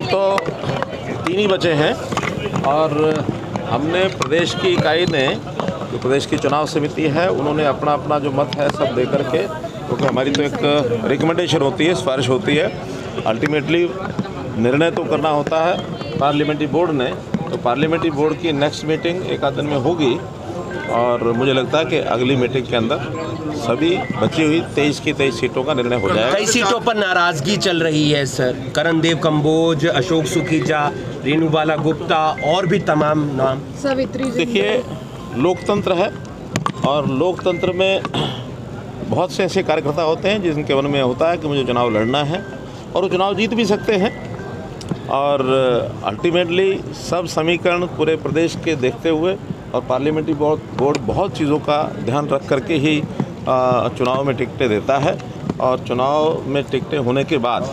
तो तीन ही बचे हैं और हमने प्रदेश की इकाई ने, जो प्रदेश की चुनाव समिति है, उन्होंने अपना अपना जो मत है सब दे करके, क्योंकि हमारी तो एक रिकमेंडेशन होती है, सिफारिश होती है, अल्टीमेटली निर्णय तो करना होता है पार्लियामेंट्री बोर्ड ने। तो पार्लियामेंट्री बोर्ड की नेक्स्ट मीटिंग एक आध दिन में होगी और मुझे लगता है कि अगली मीटिंग के अंदर सभी बची हुई 23 की 23 सीटों का निर्णय हो जाएगा। कई सीटों पर नाराजगी चल रही है सर, करणदेव कंबोज, अशोक सुखीजा, रेणुबाला गुप्ता और भी तमाम नाम। देखिए, लोकतंत्र है और लोकतंत्र में बहुत से ऐसे कार्यकर्ता होते हैं जिनके मन में होता है कि मुझे चुनाव लड़ना है और वो चुनाव जीत भी सकते हैं। और अल्टीमेटली सब समीकरण पूरे प्रदेश के देखते हुए और पार्लियामेंट्री बोर्ड बहुत चीज़ों का ध्यान रख करके ही चुनाव में टिकटें देता है। और चुनाव में टिकटें होने के बाद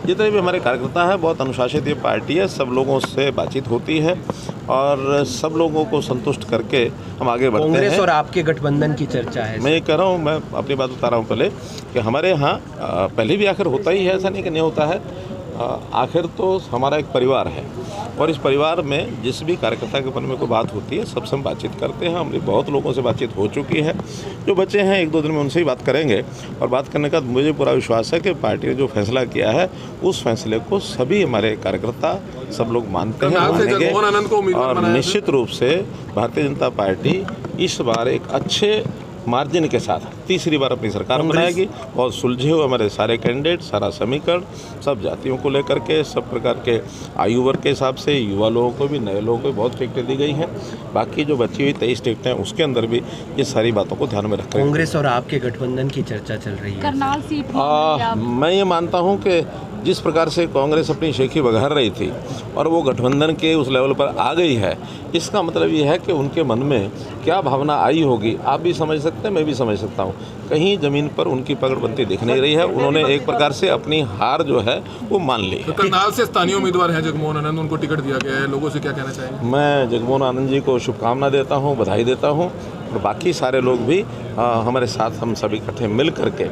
जितने भी हमारे कार्यकर्ता हैं, बहुत अनुशासित ये पार्टी है, सब लोगों से बातचीत होती है और सब लोगों को संतुष्ट करके हम आगे बढ़ते हैं। कांग्रेस और आपके गठबंधन की चर्चा है। मैं ये कह रहा हूँ, मैं अपनी बात बता रहा हूँ पहले कि हमारे यहाँ पहले भी आखिर होता ही है, ऐसा नहीं कि नहीं होता है। आखिर तो हमारा एक परिवार है और इस परिवार में जिस भी कार्यकर्ता के मन में कोई बात होती है सबसे हम बातचीत करते हैं। हमारी बहुत लोगों से बातचीत हो चुकी है, जो बच्चे हैं एक दो दिन में उनसे ही बात करेंगे और बात करने का मुझे पूरा विश्वास है कि पार्टी ने जो फैसला किया है उस फैसले को सभी हमारे कार्यकर्ता सब लोग मानते हैं, मानेंगे। और निश्चित रूप से भारतीय जनता पार्टी इस बार एक अच्छे मार्जिन के साथ तीसरी बार अपनी सरकार बनाएगी। बहुत सुलझे हुए हमारे सारे कैंडिडेट, सारा समीकरण, सब जातियों को लेकर के, सब प्रकार के आयु वर्ग के हिसाब से, युवा लोगों को भी, नए लोगों को भी बहुत टिकटें दी गई हैं। बाकी जो बची हुई 23 टिकटें हैं उसके अंदर भी ये सारी बातों को ध्यान में रखकर कांग्रेस और आपके गठबंधन की चर्चा चल रही है। करनाल सीट मैं ये मानता हूँ कि जिस प्रकार से कांग्रेस अपनी शेखी बघार रही थी और वो गठबंधन के उस लेवल पर आ गई है, इसका मतलब ये है कि उनके मन में क्या भावना आई होगी, आप भी समझ सकते हैं, मैं भी समझ सकता हूँ। कहीं ज़मीन पर उनकी पकड़बंदी दिख नहीं रही है, उन्होंने एक प्रकार से अपनी हार जो है वो मान ली है। करनाल से स्थानीय उम्मीदवार हैं जगमोहन आनंद, उनको टिकट दिया गया है, लोगों से क्या कहना चाहेंगे? मैं जगमोहन आनंद जी को शुभकामना देता हूँ, बधाई देता हूँ और बाकी सारे लोग भी हमारे साथ हम सभी इकट्ठे मिल करके,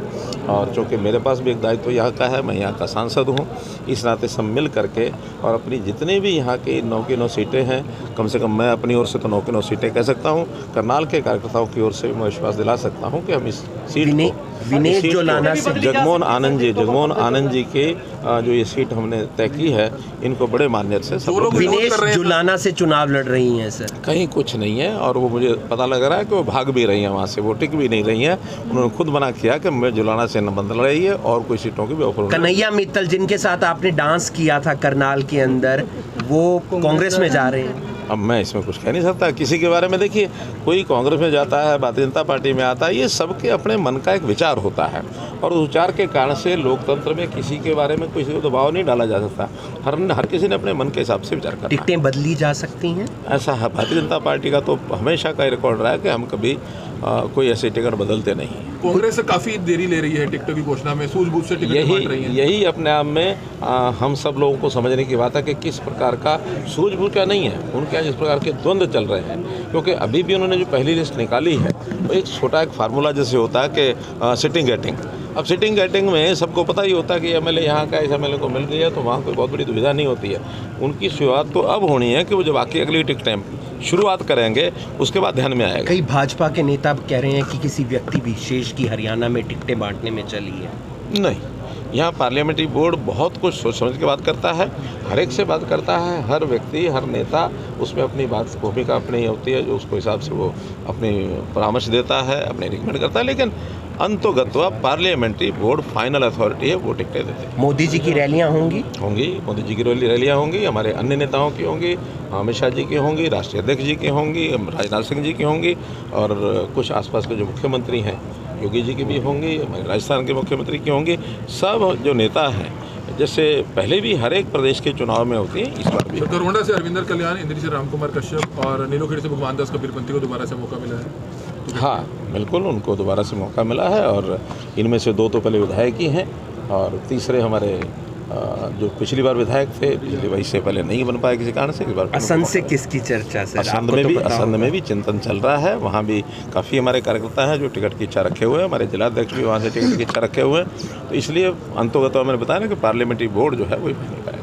और चूँकि मेरे पास भी एक दायित्व यहाँ का है, मैं यहाँ का सांसद हूँ, इस नाते सब मिल करके और अपनी जितनी भी यहाँ की 9 की 9 सीटें हैं, कम से कम मैं अपनी ओर से तो 9 की 9 सीटें कह सकता हूँ, करनाल के कार्यकर्ताओं की ओर से मैं विश्वास दिला सकता हूँ कि हम इस सीट को जगमोहन आनंद जी के जो ये सीट हमने तय की है, इनको बड़े मान्यता से सब लोग। विनेश जुलाना से चुनाव लड़ रही हैं सर। कहीं कुछ नहीं है और वो मुझे पता लग रहा है कि वो भाग भी रही हैं वहाँ से, वो टिक भी नहीं रही हैं। उन्होंने खुद मना किया कि मैं जुलाना से न बदल रही है और कोई सीटों की भी ऑफर। कन्हैया मित्तल, जिनके साथ आपने डांस किया था करनाल के अंदर, वो कांग्रेस में जा रहे हैं। अब मैं इसमें कुछ कह नहीं सकता किसी के बारे में। देखिए, कोई कांग्रेस में जाता है, भारतीय जनता पार्टी में आता है, ये सबके अपने मन का एक विचार होता है और उस विचार के कारण से लोकतंत्र में किसी के बारे में किसी को दबाव नहीं डाला जा सकता। हर किसी ने अपने मन के हिसाब से विचार करना। टिकटें बदली जा सकती हैं, ऐसा है भारतीय जनता पार्टी का तो हमेशा का रिकॉर्ड रहा है कि हम कभी कोई ऐसी टिकट बदलते नहीं। कांग्रेस काफ़ी देरी ले रही है टिकटों की घोषणा में, सूझबूझ से टिकट बांट रही है। यही अपने आप में हम सब लोगों को समझने की बात है कि किस प्रकार का सूझबूझ का नहीं है, उनके यहाँ जिस प्रकार के द्वंद्व चल रहे हैं। क्योंकि अभी भी उन्होंने जो पहली लिस्ट निकाली है वो एक छोटा एक फार्मूला जैसे होता है कि सिटिंग गेटिंग। अब सिटिंग गेटिंग में सबको पता ही होता है कि एमएलए यहाँ का इस एमएलए को मिल गया तो वहाँ कोई बहुत बड़ी दुविधा नहीं होती है। उनकी शुरुआत तो अब होनी है कि वो जब आके अगली टिकटें शुरुआत करेंगे उसके बाद ध्यान में आएगा। कई भाजपा के नेता कह रहे हैं कि किसी व्यक्ति विशेष की हरियाणा में टिकटें बांटने में चली है। नहीं, यहाँ पार्लियामेंट्री बोर्ड बहुत कुछ सोच समझ के बात करता है, हर एक से बात करता है, हर व्यक्ति, हर नेता उसमें अपनी बात भूमिका अपनी होती है, जो उसको हिसाब से वो अपनी परामर्श देता है, अपने रिकमेंड करता है। लेकिन अंतोगत्वा पार्लियामेंट्री बोर्ड फाइनल अथॉरिटी है, वो टिकटें देते हैं। मोदी जी की रैलियाँ होंगी, मोदी जी की रैलियाँ होंगी, हमारे अन्य नेताओं की होंगी, अमित शाह जी की होंगी, राष्ट्रीय अध्यक्ष जी की होंगी, राजनाथ सिंह जी की होंगी और कुछ आसपास के जो मुख्यमंत्री हैं योगी जी की भी होंगी, हमारे राजस्थान के मुख्यमंत्री की होंगी। सब जो नेता हैं, जैसे पहले भी हर एक प्रदेश के चुनाव में होती है, इस बार भी। दरभंगा से अरविंदर कल्याण, इंद्री से रामकुमार कश्यप और नीलोखेड़ी से भगवान दास कबीरपंथी को दोबारा से मौका मिला है। हाँ, बिल्कुल उनको दोबारा से मौका मिला है और इनमें से 2 तो पहले विधायक ही हैं और तीसरे हमारे जो पिछली बार विधायक थे, पिछली बार इससे पहले नहीं बन पाए किसी कारण से। इस बार असंध से किसकी चर्चा सर? असंध में भी चिंतन चल रहा है, वहाँ भी काफ़ी हमारे कार्यकर्ता हैं जो टिकट की इच्छा रखे हुए हैं, हमारे जिलाध्यक्ष भी वहाँ से टिकट की इच्छा रखे हुए हैं। तो इसलिए अंतोगत मैंने बताया ना कि पार्लियामेंट्री बोर्ड जो है वही